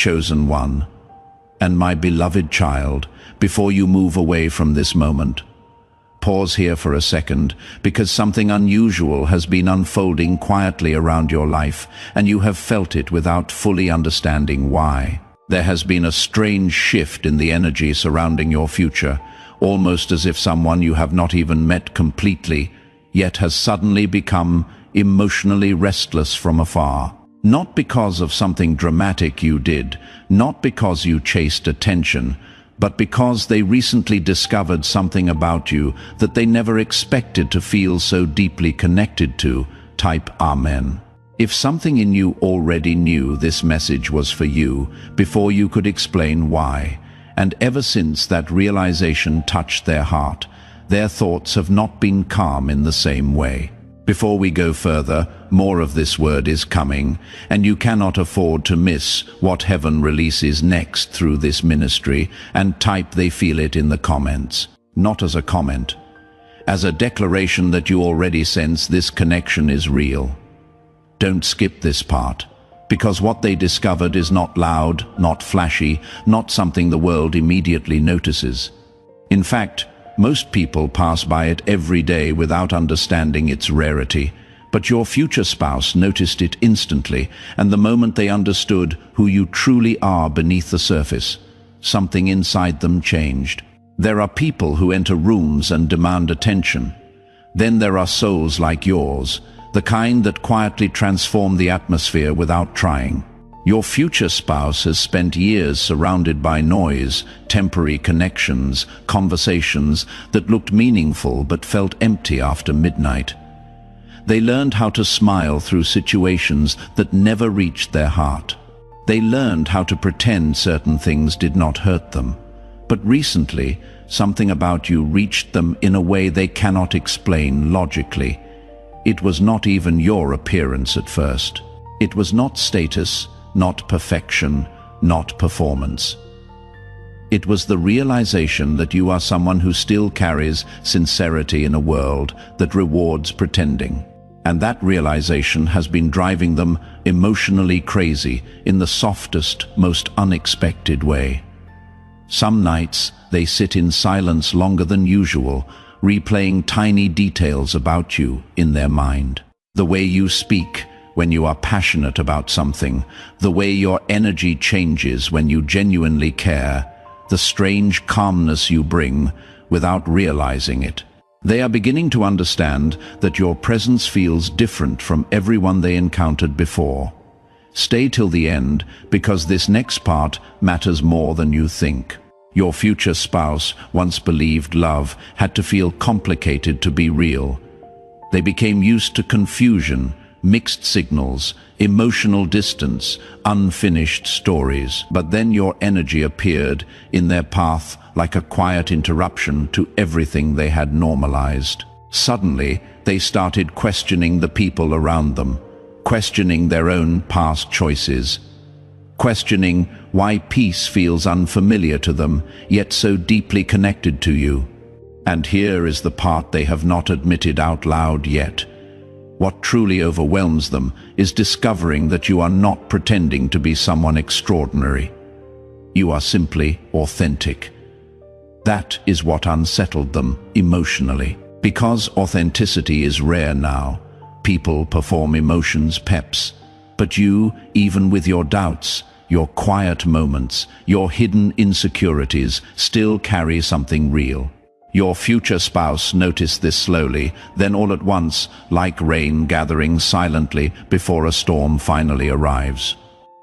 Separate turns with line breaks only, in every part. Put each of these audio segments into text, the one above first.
chosen one, and my beloved child, before you move away from this moment, pause here for a second, because something unusual has been unfolding quietly around your life, and you have felt it without fully understanding why. There has been a strange shift in the energy surrounding your future, almost as if someone you have not even met completely, yet has suddenly become emotionally restless from afar. Not because of something dramatic you did, not because you chased attention, but because they recently discovered something about you that they never expected to feel so deeply connected to. Type Amen. If something in you already knew this message was for you before you could explain why, and ever since that realization touched their heart, their thoughts have not been calm in the same way. Before we go further, more of this word is coming, and you cannot afford to miss what heaven releases next through this ministry, and type "they feel it" in the comments. Not as a comment, as a declaration that you already sense this connection is real. Don't skip this part, because what they discovered is not loud, not flashy, not something the world immediately notices. In fact, most people pass by it every day without understanding its rarity, but your future spouse noticed it instantly, and the moment they understood who you truly are beneath the surface, something inside them changed. There are people who enter rooms and demand attention. Then there are souls like yours, the kind that quietly transform the atmosphere without trying. Your future spouse has spent years surrounded by noise, temporary connections, conversations that looked meaningful but felt empty after midnight. They learned how to smile through situations that never reached their heart. They learned how to pretend certain things did not hurt them. But recently, something about you reached them in a way they cannot explain logically. It was not even your appearance at first. It was not status, not perfection, not performance. It was the realization that you are someone who still carries sincerity in a world that rewards pretending. And that realization has been driving them emotionally crazy in the softest, most unexpected way. Some nights they sit in silence longer than usual, replaying tiny details about you in their mind. The way you speak when you are passionate about something, the way your energy changes when you genuinely care, the strange calmness you bring without realizing it. They are beginning to understand that your presence feels different from everyone they encountered before. Stay till the end, because this next part matters more than you think. Your future spouse once believed love had to feel complicated to be real. They became used to confusion, mixed signals, emotional distance, unfinished stories. But then your energy appeared in their path like a quiet interruption to everything they had normalized. Suddenly, they started questioning the people around them, questioning their own past choices, questioning why peace feels unfamiliar to them, yet so deeply connected to you. And here is the part they have not admitted out loud yet. What truly overwhelms them is discovering that you are not pretending to be someone extraordinary. You are simply authentic. That is what unsettled them emotionally. Because authenticity is rare now, people perform emotions peps. But you, even with your doubts, your quiet moments, your hidden insecurities, still carry something real. Your future spouse noticed this slowly, then all at once, like rain gathering silently before a storm finally arrives.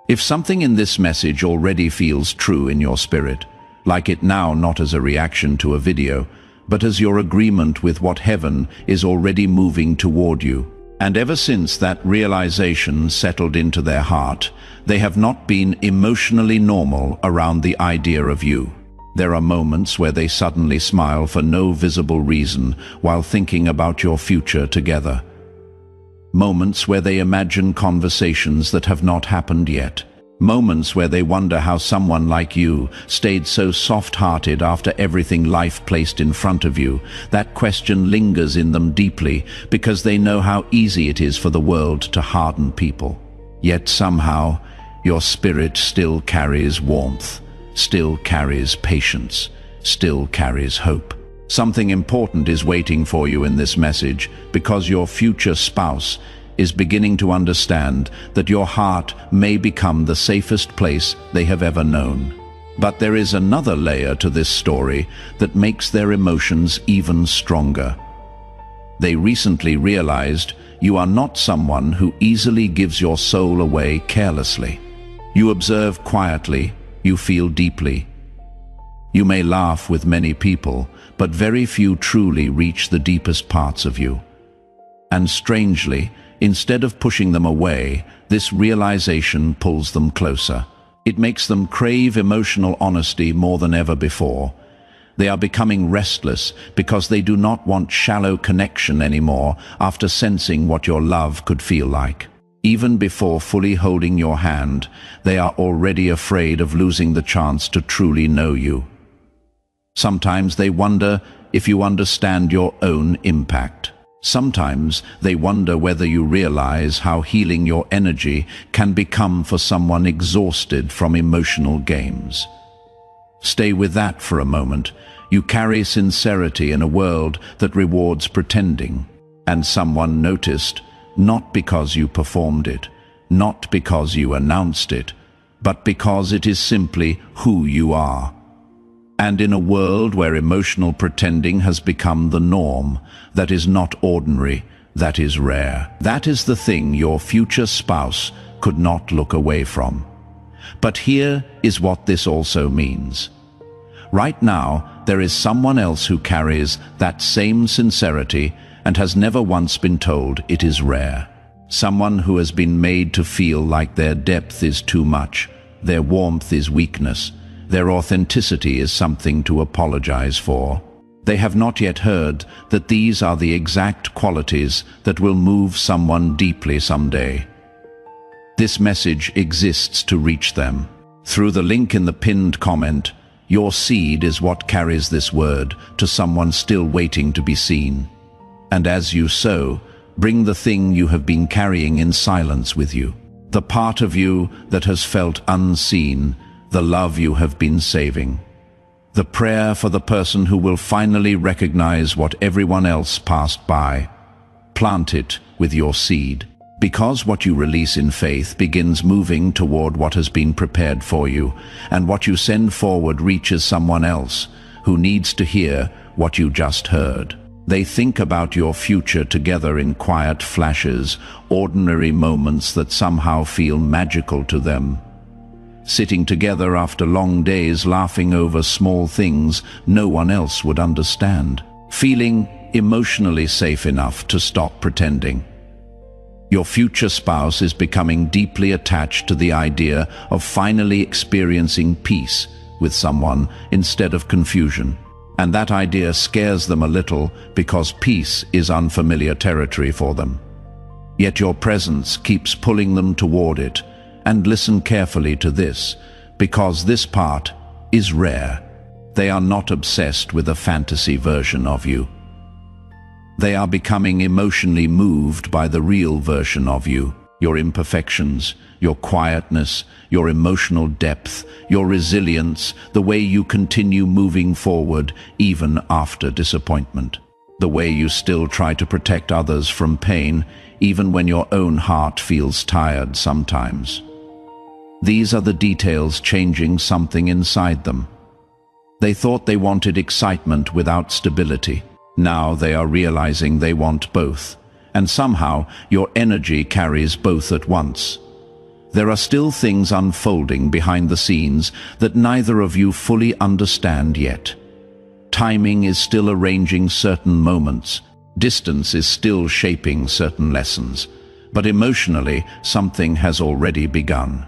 If something in this message already feels true in your spirit, like it now not as a reaction to a video, but as your agreement with what heaven is already moving toward you. And ever since that realization settled into their heart, they have not been emotionally normal around the idea of you. There are moments where they suddenly smile for no visible reason while thinking about your future together. Moments where they imagine conversations that have not happened yet. Moments where they wonder how someone like you stayed so soft-hearted after everything life placed in front of you. That question lingers in them deeply because they know how easy it is for the world to harden people. Yet somehow, your spirit still carries warmth, still carries patience, still carries hope. Something important is waiting for you in this message, because your future spouse is beginning to understand that your heart may become the safest place they have ever known. But there is another layer to this story that makes their emotions even stronger. They recently realized you are not someone who easily gives your soul away carelessly. You observe quietly, you feel deeply. You may laugh with many people, but very few truly reach the deepest parts of you. And strangely, instead of pushing them away, this realization pulls them closer. It makes them crave emotional honesty more than ever before. They are becoming restless because they do not want shallow connection anymore after sensing what your love could feel like. Even before fully holding your hand, they are already afraid of losing the chance to truly know you. Sometimes they wonder if you understand your own impact. Sometimes they wonder whether you realize how healing your energy can become for someone exhausted from emotional games. Stay with that for a moment. You carry sincerity in a world that rewards pretending. And someone noticed, not because you performed it, not because you announced it, but because it is simply who you are. And in a world where emotional pretending has become the norm, that is not ordinary, that is rare. That is the thing your future spouse could not look away from. But here is what this also means. Right now, there is someone else who carries that same sincerity and has never once been told it is rare. Someone who has been made to feel like their depth is too much, their warmth is weakness, their authenticity is something to apologize for. They have not yet heard that these are the exact qualities that will move someone deeply someday. This message exists to reach them. Through the link in the pinned comment, your seed is what carries this word to someone still waiting to be seen. And as you sow, bring the thing you have been carrying in silence with you, the part of you that has felt unseen, the love you have been saving, the prayer for the person who will finally recognize what everyone else passed by. Plant it with your seed, because what you release in faith begins moving toward what has been prepared for you, and what you send forward reaches someone else who needs to hear what you just heard. They think about your future together in quiet flashes, ordinary moments that somehow feel magical to them. Sitting together after long days laughing over small things no one else would understand. Feeling emotionally safe enough to stop pretending. Your future spouse is becoming deeply attached to the idea of finally experiencing peace with someone instead of confusion. And that idea scares them a little because peace is unfamiliar territory for them. Yet your presence keeps pulling them toward it. And listen carefully to this, because this part is rare. They are not obsessed with a fantasy version of you. They are becoming emotionally moved by the real version of you, your imperfections, your quietness, your emotional depth, your resilience, the way you continue moving forward even after disappointment, the way you still try to protect others from pain, even when your own heart feels tired sometimes. These are the details changing something inside them. They thought they wanted excitement without stability. Now they are realizing they want both, and somehow your energy carries both at once. There are still things unfolding behind the scenes that neither of you fully understand yet. Timing is still arranging certain moments. Distance is still shaping certain lessons. But emotionally, something has already begun.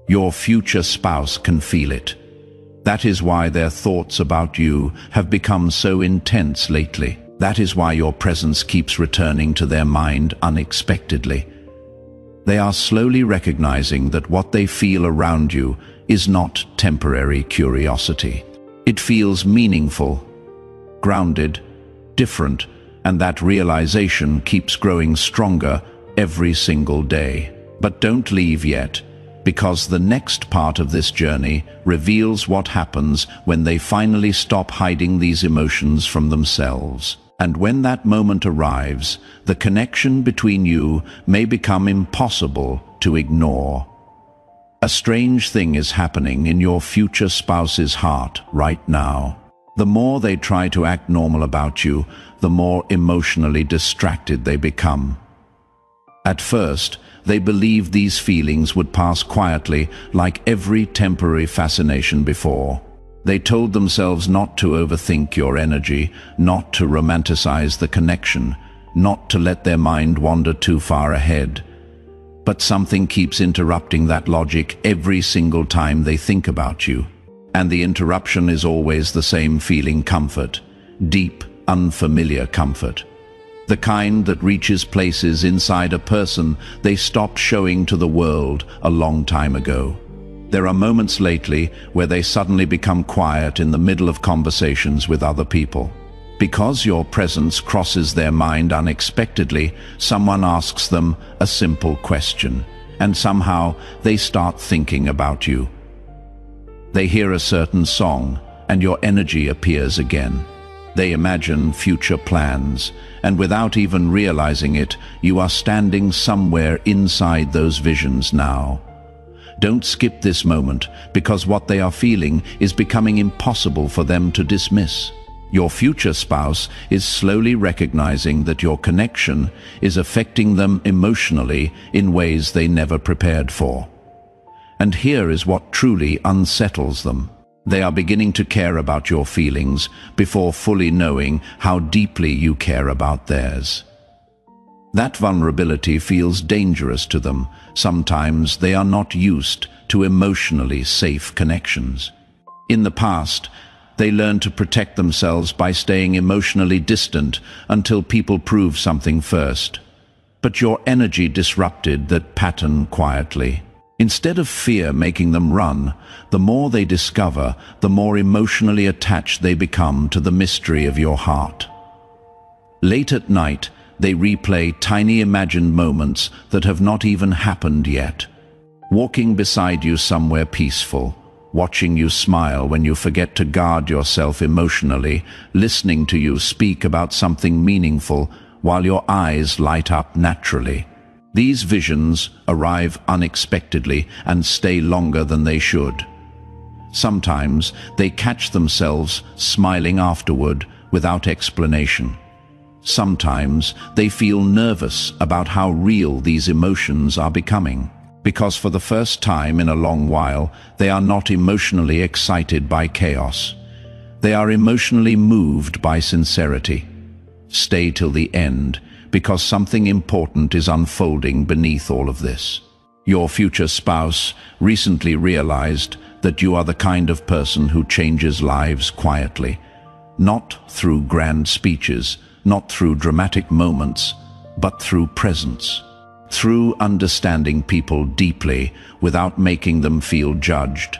Your future spouse can feel it. That is why their thoughts about you have become so intense lately. That is why your presence keeps returning to their mind unexpectedly. They are slowly recognizing that what they feel around you is not temporary curiosity. It feels meaningful, grounded, different, and that realization keeps growing stronger every single day. But don't leave yet. because the next part of this journey reveals what happens when they finally stop hiding these emotions from themselves. And when that moment arrives, the connection between you may become impossible to ignore. A strange thing is happening in your future spouse's heart right now. The more they try to act normal about you, the more emotionally distracted they become. At first, they believed these feelings would pass quietly, like every temporary fascination before. They told themselves not to overthink your energy, not to romanticize the connection, not to let their mind wander too far ahead. But something keeps interrupting that logic every single time they think about you. And the interruption is always the same feeling: comfort, deep, unfamiliar comfort. The kind that reaches places inside a person they stopped showing to the world a long time ago. There are moments lately where they suddenly become quiet in the middle of conversations with other people. Because your presence crosses their mind unexpectedly, someone asks them a simple question, and somehow they start thinking about you. They hear a certain song, and your energy appears again. They imagine future plans, and without even realizing it, you are standing somewhere inside those visions now. Don't skip this moment, because what they are feeling is becoming impossible for them to dismiss. Your future spouse is slowly recognizing that your connection is affecting them emotionally in ways they never prepared for. And here is what truly unsettles them. They are beginning to care about your feelings before fully knowing how deeply you care about theirs. That vulnerability feels dangerous to them. Sometimes they are not used to emotionally safe connections. In the past, they learned to protect themselves by staying emotionally distant until people prove something first. But your energy disrupted that pattern quietly. Instead of fear making them run, the more they discover, the more emotionally attached they become to the mystery of your heart. Late at night, they replay tiny imagined moments that have not even happened yet. Walking beside you somewhere peaceful, watching you smile when you forget to guard yourself emotionally, listening to you speak about something meaningful while your eyes light up naturally. These visions arrive unexpectedly and stay longer than they should. Sometimes they catch themselves smiling afterward without explanation. Sometimes they feel nervous about how real these emotions are becoming, because for the first time in a long while, they are not emotionally excited by chaos. They are emotionally moved by sincerity. Stay till the end, because something important is unfolding beneath all of this. Your future spouse recently realized that you are the kind of person who changes lives quietly, not through grand speeches, not through dramatic moments, but through presence, through understanding people deeply without making them feel judged,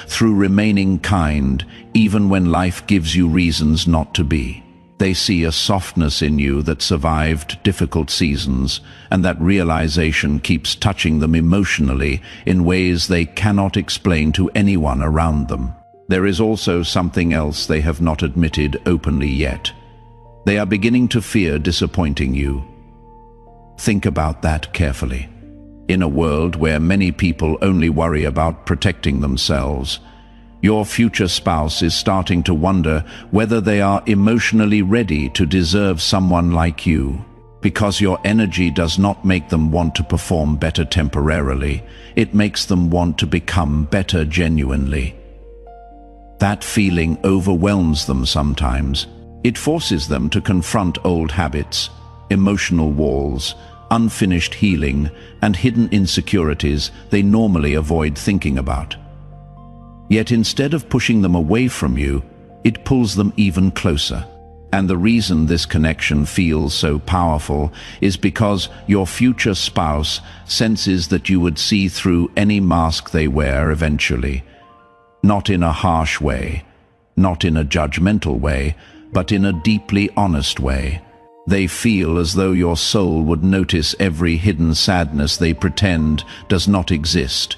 through remaining kind even when life gives you reasons not to be. They see a softness in you that survived difficult seasons, and that realization keeps touching them emotionally in ways they cannot explain to anyone around them. There is also something else they have not admitted openly yet. They are beginning to fear disappointing you. Think about that carefully. In a world where many people only worry about protecting themselves, your future spouse is starting to wonder whether they are emotionally ready to deserve someone like you. Because your energy does not make them want to perform better temporarily, it makes them want to become better genuinely. That feeling overwhelms them sometimes. It forces them to confront old habits, emotional walls, unfinished healing, and hidden insecurities they normally avoid thinking about. Yet instead of pushing them away from you, it pulls them even closer. And the reason this connection feels so powerful is because your future spouse senses that you would see through any mask they wear eventually. Not in a harsh way, not in a judgmental way, but in a deeply honest way. They feel as though your soul would notice every hidden sadness they pretend does not exist,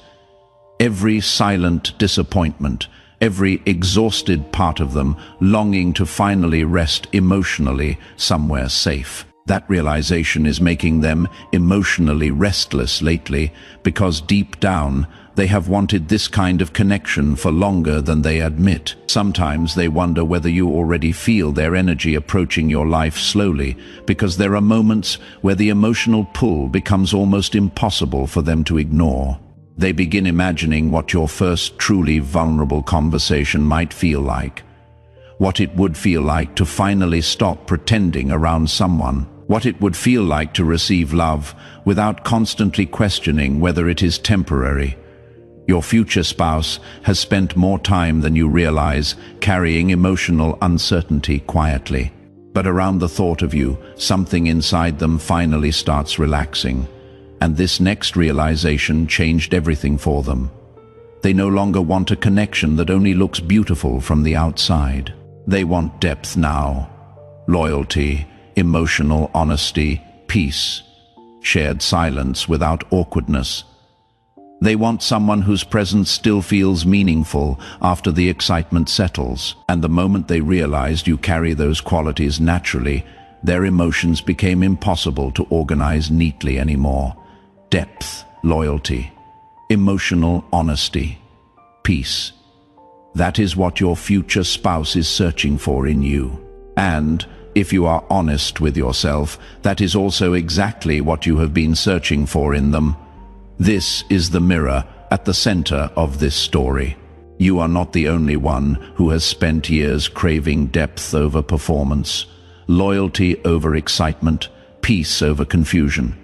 every silent disappointment, every exhausted part of them longing to finally rest emotionally somewhere safe. That realization is making them emotionally restless lately, because deep down they have wanted this kind of connection for longer than they admit. Sometimes they wonder whether you already feel their energy approaching your life slowly, because there are moments where the emotional pull becomes almost impossible for them to ignore. They begin imagining what your first truly vulnerable conversation might feel like, what it would feel like to finally stop pretending around someone, what it would feel like to receive love without constantly questioning whether it is temporary. Your future spouse has spent more time than you realize carrying emotional uncertainty quietly. But around the thought of you, something inside them finally starts relaxing. And this next realization changed everything for them. They no longer want a connection that only looks beautiful from the outside. They want depth now, loyalty, emotional honesty, peace, shared silence without awkwardness. They want someone whose presence still feels meaningful after the excitement settles. And the moment they realized you carry those qualities naturally, their emotions became impossible to organize neatly anymore. Depth, loyalty, emotional honesty, peace. That is what your future spouse is searching for in you. And, if you are honest with yourself, that is also exactly what you have been searching for in them. This is the mirror at the center of this story. You are not the only one who has spent years craving depth over performance, loyalty over excitement, peace over confusion.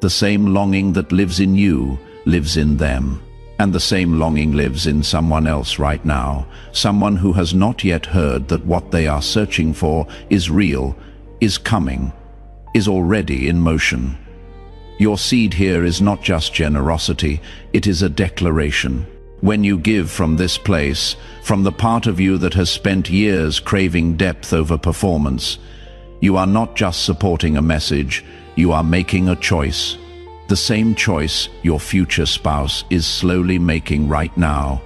The same longing that lives in you lives in them. And the same longing lives in someone else right now, someone who has not yet heard that what they are searching for is real, is coming, is already in motion. Your seed here is not just generosity, it is a declaration. When you give from this place, from the part of you that has spent years craving depth over performance, you are not just supporting a message, you are making a choice. The same choice your future spouse is slowly making right now,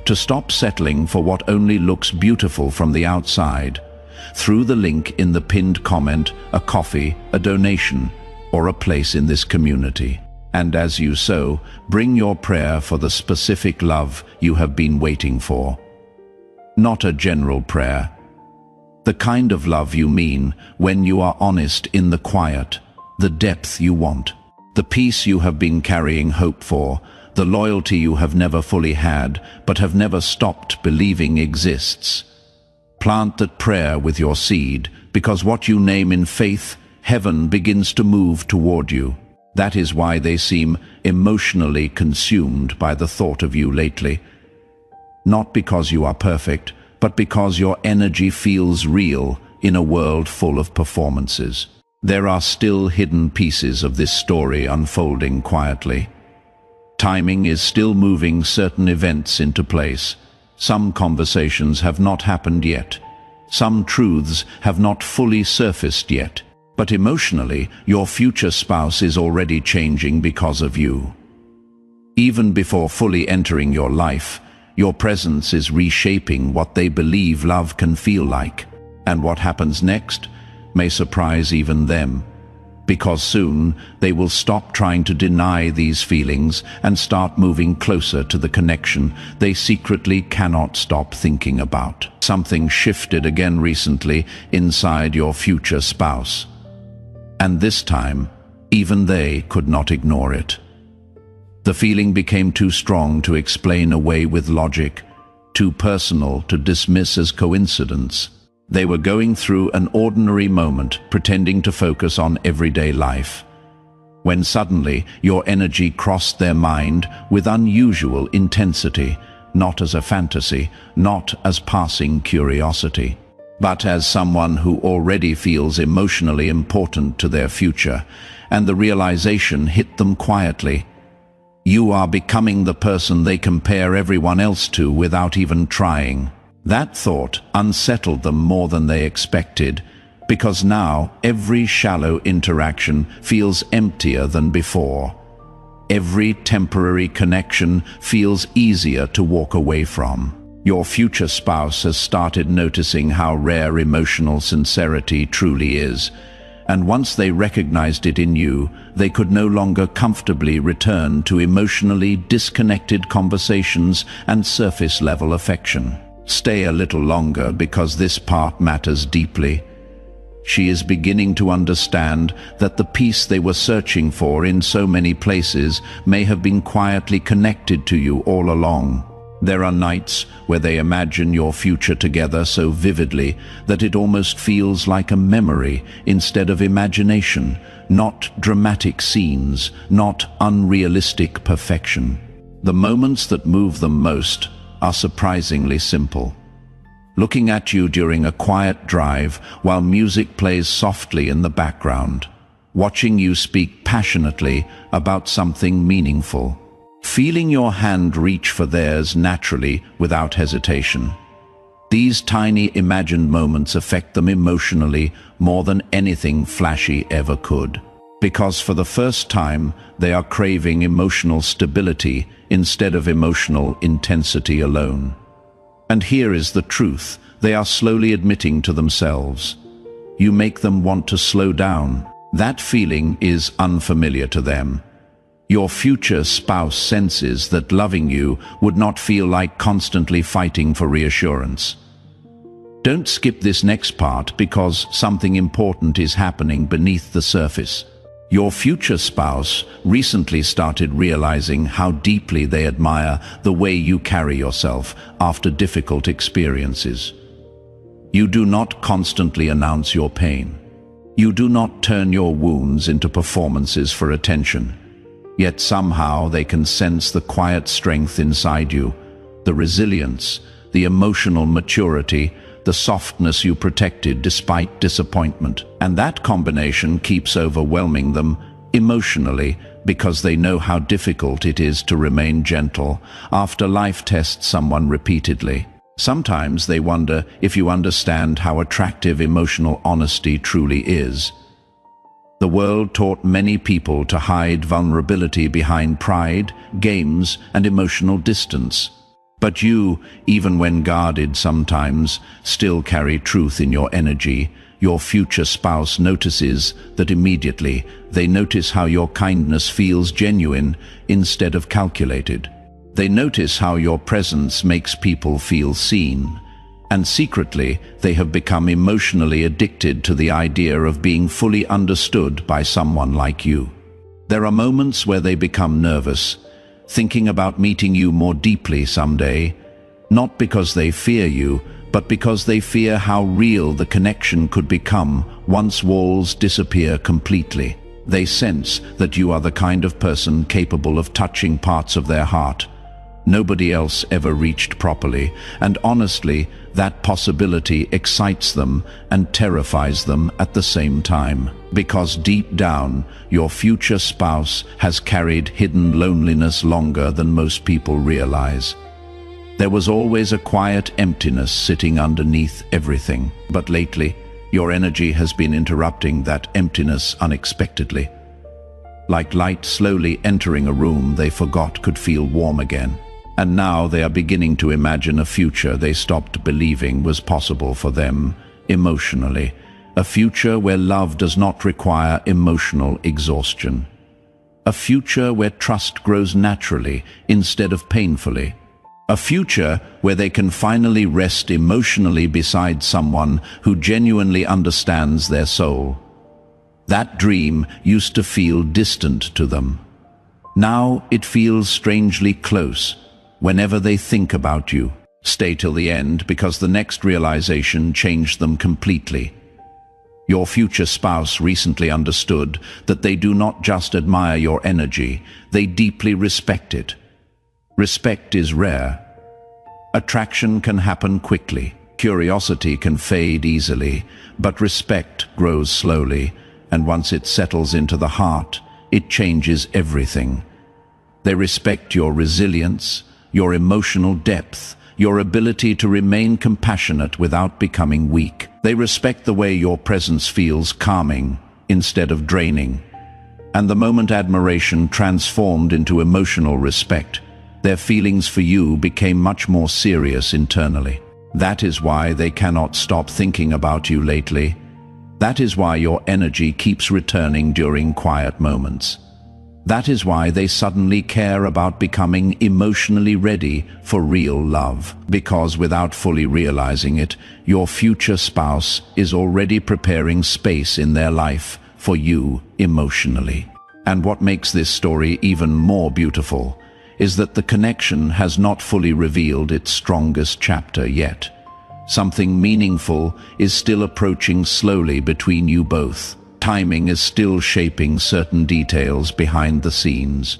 to stop settling for what only looks beautiful from the outside. Through the link in the pinned comment, a coffee, a donation, or a place in this community. And as you sow, bring your prayer for the specific love you have been waiting for. Not a general prayer. The kind of love you mean when you are honest in the quiet, the depth you want, the peace you have been carrying hope for, the loyalty you have never fully had but have never stopped believing exists. Plant that prayer with your seed, because what you name in faith, heaven begins to move toward you. That is why they seem emotionally consumed by the thought of you lately. Not because you are perfect, but because your energy feels real in a world full of performances. There are still hidden pieces of this story unfolding quietly. Timing is still moving certain events into place. Some conversations have not happened yet. Some truths have not fully surfaced yet. But emotionally, your future spouse is already changing because of you. Even before fully entering your life, your presence is reshaping what they believe love can feel like. And what happens next may surprise even them, because soon they will stop trying to deny these feelings and start moving closer to the connection they secretly cannot stop thinking about. Something shifted again recently inside your future spouse. And this time, even they could not ignore it. The feeling became too strong to explain away with logic, too personal to dismiss as coincidence. They were going through an ordinary moment, pretending to focus on everyday life, when suddenly your energy crossed their mind with unusual intensity, not as a fantasy, not as passing curiosity, but as someone who already feels emotionally important to their future. And the realization hit them quietly. You are becoming the person they compare everyone else to without even trying. That thought unsettled them more than they expected, because now every shallow interaction feels emptier than before. Every temporary connection feels easier to walk away from. Your future spouse has started noticing how rare emotional sincerity truly is, and once they recognized it in you, they could no longer comfortably return to emotionally disconnected conversations and surface-level affection. Stay a little longer because this part matters deeply. She is beginning to understand that the peace they were searching for in so many places may have been quietly connected to you all along. There are nights where they imagine your future together so vividly that it almost feels like a memory instead of imagination, not dramatic scenes, not unrealistic perfection. The moments that move them most are surprisingly simple. Looking at you during a quiet drive while music plays softly in the background, watching you speak passionately about something meaningful, feeling your hand reach for theirs naturally without hesitation. These tiny imagined moments affect them emotionally more than anything flashy ever could. Because for the first time, they are craving emotional stability instead of emotional intensity alone. And here is the truth they are slowly admitting to themselves. You make them want to slow down. That feeling is unfamiliar to them. Your future spouse senses that loving you would not feel like constantly fighting for reassurance. Don't skip this next part because something important is happening beneath the surface. Your future spouse recently started realizing how deeply they admire the way you carry yourself after difficult experiences. You do not constantly announce your pain. You do not turn your wounds into performances for attention. Yet somehow they can sense the quiet strength inside you, the resilience, the emotional maturity, the softness you protected despite disappointment. And that combination keeps overwhelming them emotionally because they know how difficult it is to remain gentle after life tests someone repeatedly. Sometimes they wonder if you understand how attractive emotional honesty truly is. The world taught many people to hide vulnerability behind pride, games, and emotional distance. But you, even when guarded sometimes, still carry truth in your energy. Your future spouse notices that immediately. They notice how your kindness feels genuine instead of calculated. They notice how your presence makes people feel seen. And secretly, they have become emotionally addicted to the idea of being fully understood by someone like you. There are moments where they become nervous, thinking about meeting you more deeply someday, not because they fear you, but because they fear how real the connection could become once walls disappear completely. They sense that you are the kind of person capable of touching parts of their heart nobody else ever reached properly, and honestly, that possibility excites them and terrifies them at the same time. Because deep down, your future spouse has carried hidden loneliness longer than most people realize. There was always a quiet emptiness sitting underneath everything, but lately, your energy has been interrupting that emptiness unexpectedly. Like light slowly entering a room they forgot could feel warm again. And now they are beginning to imagine a future they stopped believing was possible for them emotionally. A future where love does not require emotional exhaustion. A future where trust grows naturally instead of painfully. A future where they can finally rest emotionally beside someone who genuinely understands their soul. That dream used to feel distant to them. Now it feels strangely close. Whenever they think about you, stay till the end because the next realization changed them completely. Your future spouse recently understood that they do not just admire your energy, they deeply respect it. Respect is rare. Attraction can happen quickly, curiosity can fade easily, but respect grows slowly, and once it settles into the heart, it changes everything. They respect your resilience, your emotional depth, your ability to remain compassionate without becoming weak. They respect the way your presence feels calming instead of draining. And the moment admiration transformed into emotional respect, their feelings for you became much more serious internally. That is why they cannot stop thinking about you lately. That is why your energy keeps returning during quiet moments. That is why they suddenly care about becoming emotionally ready for real love. Because without fully realizing it, your future spouse is already preparing space in their life for you emotionally. And what makes this story even more beautiful is that the connection has not fully revealed its strongest chapter yet. Something meaningful is still approaching slowly between you both. Timing is still shaping certain details behind the scenes.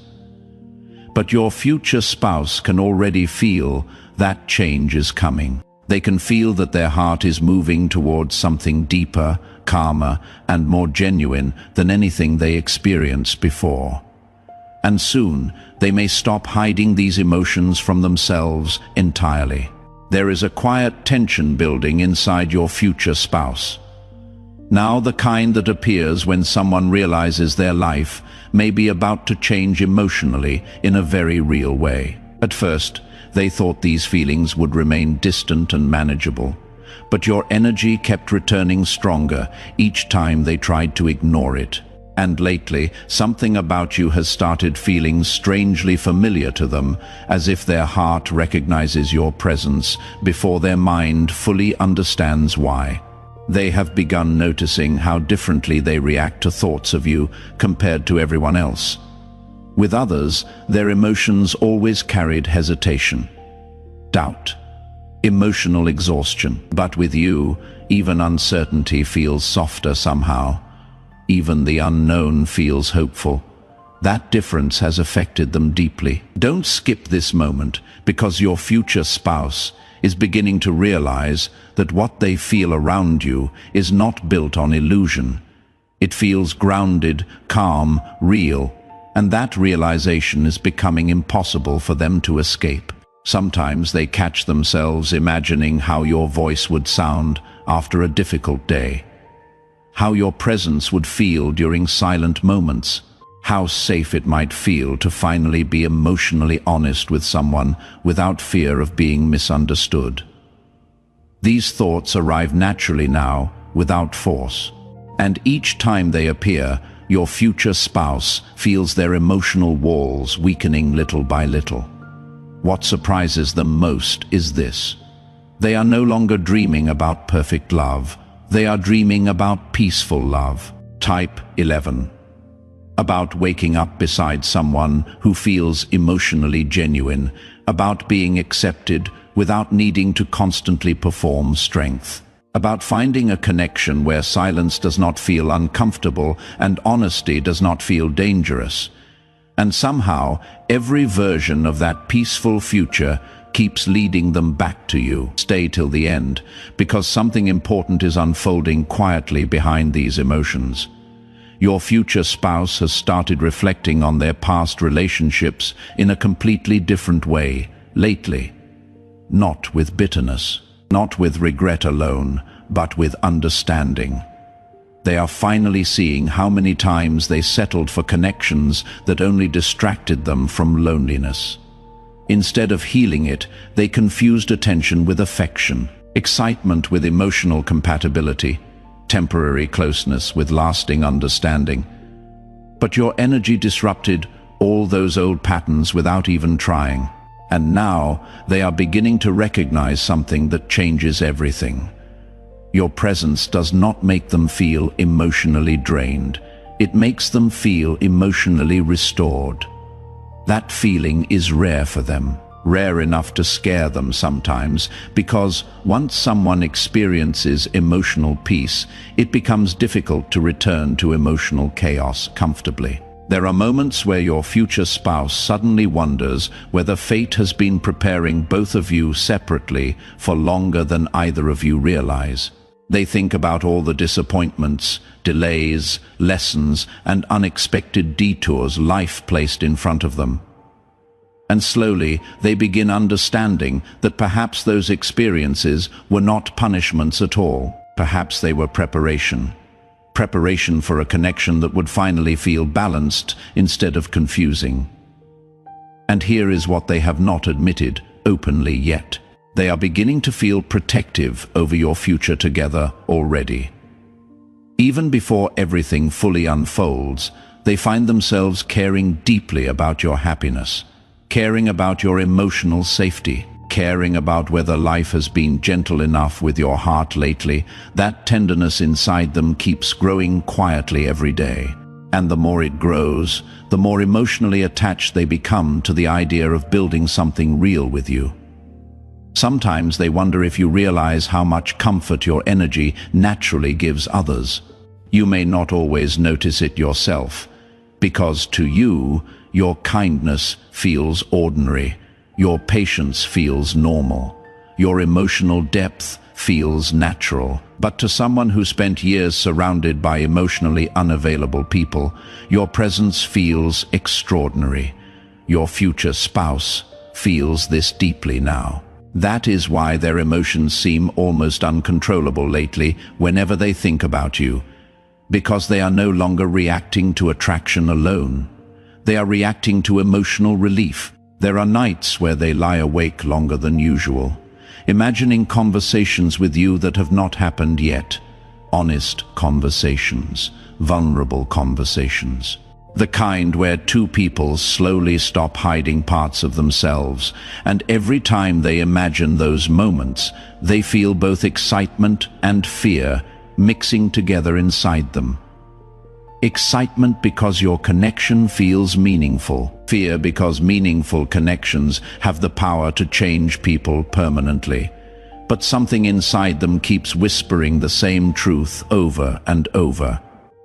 But your future spouse can already feel that change is coming. They can feel that their heart is moving towards something deeper, calmer, and more genuine than anything they experienced before. And soon, they may stop hiding these emotions from themselves entirely. There is a quiet tension building inside your future spouse. Now the kind that appears when someone realizes their life may be about to change emotionally in a very real way. At first, they thought these feelings would remain distant and manageable, but your energy kept returning stronger each time they tried to ignore it. And lately, something about you has started feeling strangely familiar to them, as if their heart recognizes your presence before their mind fully understands why. They have begun noticing how differently they react to thoughts of you compared to everyone else. With others, their emotions always carried hesitation, doubt, emotional exhaustion. But with you, even uncertainty feels softer somehow. Even the unknown feels hopeful. That difference has affected them deeply. Don't skip this moment, because your future spouse is beginning to realize that what they feel around you is not built on illusion. It feels grounded, calm, real, and that realization is becoming impossible for them to escape. Sometimes they catch themselves imagining how your voice would sound after a difficult day, how your presence would feel during silent moments, how safe it might feel to finally be emotionally honest with someone without fear of being misunderstood. These thoughts arrive naturally now, without force. And each time they appear, your future spouse feels their emotional walls weakening little by little. What surprises them most is this: they are no longer dreaming about perfect love. They are dreaming about peaceful love. Type 11. About waking up beside someone who feels emotionally genuine, about being accepted without needing to constantly perform strength, about finding a connection where silence does not feel uncomfortable and honesty does not feel dangerous. And somehow, every version of that peaceful future keeps leading them back to you. Stay till the end, because something important is unfolding quietly behind these emotions. Your future spouse has started reflecting on their past relationships in a completely different way lately. Not with bitterness, not with regret alone, but with understanding. They are finally seeing how many times they settled for connections that only distracted them from loneliness. Instead of healing it, they confused attention with affection, excitement with emotional compatibility, temporary closeness with lasting understanding. But your energy disrupted all those old patterns without even trying. And now they are beginning to recognize something that changes everything. Your presence does not make them feel emotionally drained. It makes them feel emotionally restored. That feeling is rare for them, rare enough to scare them sometimes, because once someone experiences emotional peace, it becomes difficult to return to emotional chaos comfortably. There are moments where your future spouse suddenly wonders whether fate has been preparing both of you separately for longer than either of you realize. They think about all the disappointments, delays, lessons, and unexpected detours life placed in front of them. And slowly they begin understanding that perhaps those experiences were not punishments at all. Perhaps they were preparation. preparation for a connection that would finally feel balanced instead of confusing. And here is what they have not admitted openly yet. They are beginning to feel protective over your future together already. Even before everything fully unfolds, they find themselves caring deeply about your happiness, caring about your emotional safety, caring about whether life has been gentle enough with your heart lately. That tenderness inside them keeps growing quietly every day. And the more it grows, the more emotionally attached they become to the idea of building something real with you. Sometimes they wonder if you realize how much comfort your energy naturally gives others. You may not always notice it yourself, because to you, your kindness feels ordinary, your patience feels normal, your emotional depth feels natural. But to someone who spent years surrounded by emotionally unavailable people, your presence feels extraordinary. Your future spouse feels this deeply now. That is why their emotions seem almost uncontrollable lately whenever they think about you, because they are no longer reacting to attraction alone. They are reacting to emotional relief. There are nights where they lie awake longer than usual, imagining conversations with you that have not happened yet. Honest conversations, vulnerable conversations. The kind where two people slowly stop hiding parts of themselves, and every time they imagine those moments, they feel both excitement and fear mixing together inside them. Excitement because your connection feels meaningful. Fear because meaningful connections have the power to change people permanently. But something inside them keeps whispering the same truth over and over.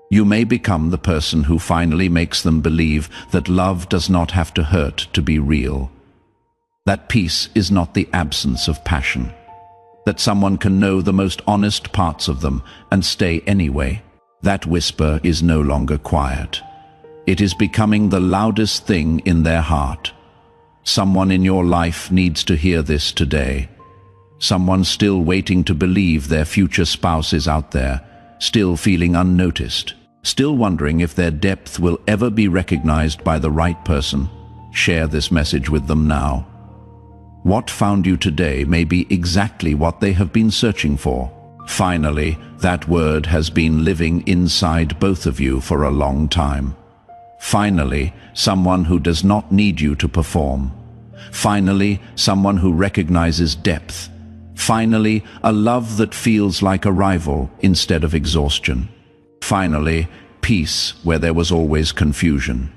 You may become the person who finally makes them believe that love does not have to hurt to be real. That peace is not the absence of passion. That someone can know the most honest parts of them and stay anyway. That whisper is no longer quiet. It is becoming the loudest thing in their heart. Someone in your life needs to hear this today. Someone still waiting to believe their future spouse is out there, still feeling unnoticed, still wondering if their depth will ever be recognized by the right person. Share this message with them now. What found you today may be exactly what they have been searching for. Finally, that word has been living inside both of you for a long time. Finally, someone who does not need you to perform. Finally, someone who recognizes depth. Finally, a love that feels like arrival instead of exhaustion. Finally, peace where there was always confusion.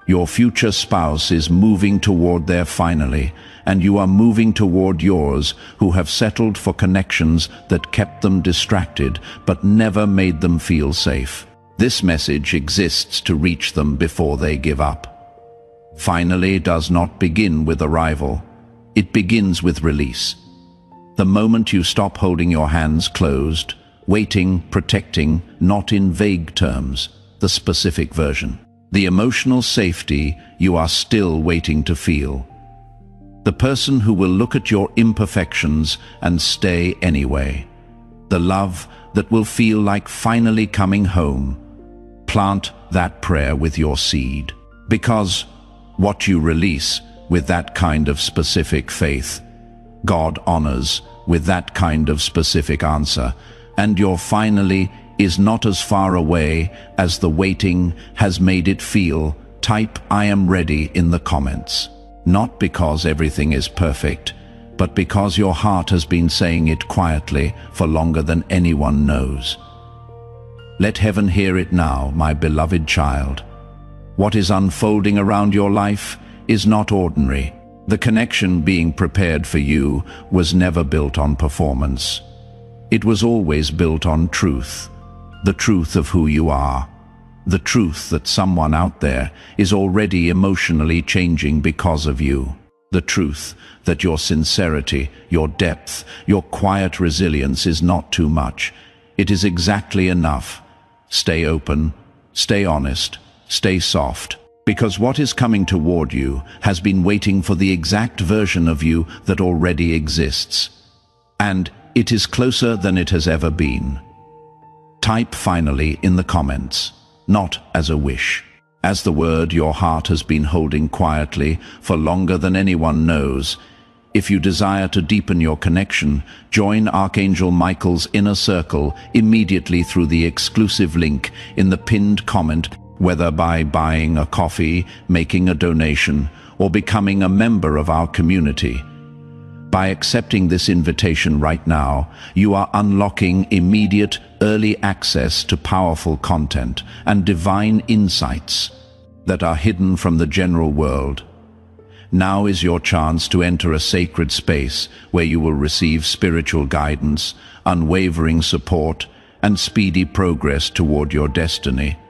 Your future spouse is moving toward their finally, and you are moving toward yours, who have settled for connections that kept them distracted but never made them feel safe. This message exists to reach them before they give up. Finally does not begin with arrival. It begins with release. The moment you stop holding your hands closed, waiting, protecting, not in vague terms, the specific version. The emotional safety you are still waiting to feel. The person who will look at your imperfections and stay anyway. The love that will feel like finally coming home. Plant that prayer with your seed. Because what you release with that kind of specific faith, God honors with that kind of specific answer, and your finally is not as far away as the waiting has made it feel. Type "I am ready" in the comments. Not because everything is perfect, but because your heart has been saying it quietly for longer than anyone knows. Let heaven hear it now, my beloved child. What is unfolding around your life is not ordinary. The connection being prepared for you was never built on performance. It was always built on truth. The truth of who you are. The truth that someone out there is already emotionally changing because of you. The truth that your sincerity, your depth, your quiet resilience is not too much. It is exactly enough. Stay open, stay honest, stay soft. Because what is coming toward you has been waiting for the exact version of you that already exists. And it is closer than it has ever been. Type finally in the comments, not as a wish, as the word your heart has been holding quietly for longer than anyone knows. If you desire to deepen your connection, join Archangel Michael's inner circle immediately through the exclusive link in the pinned comment, whether by buying a coffee, making a donation, or becoming a member of our community. By accepting this invitation right now, you are unlocking immediate, early access to powerful content and divine insights that are hidden from the general world. Now is your chance to enter a sacred space where you will receive spiritual guidance, unwavering support, and speedy progress toward your destiny.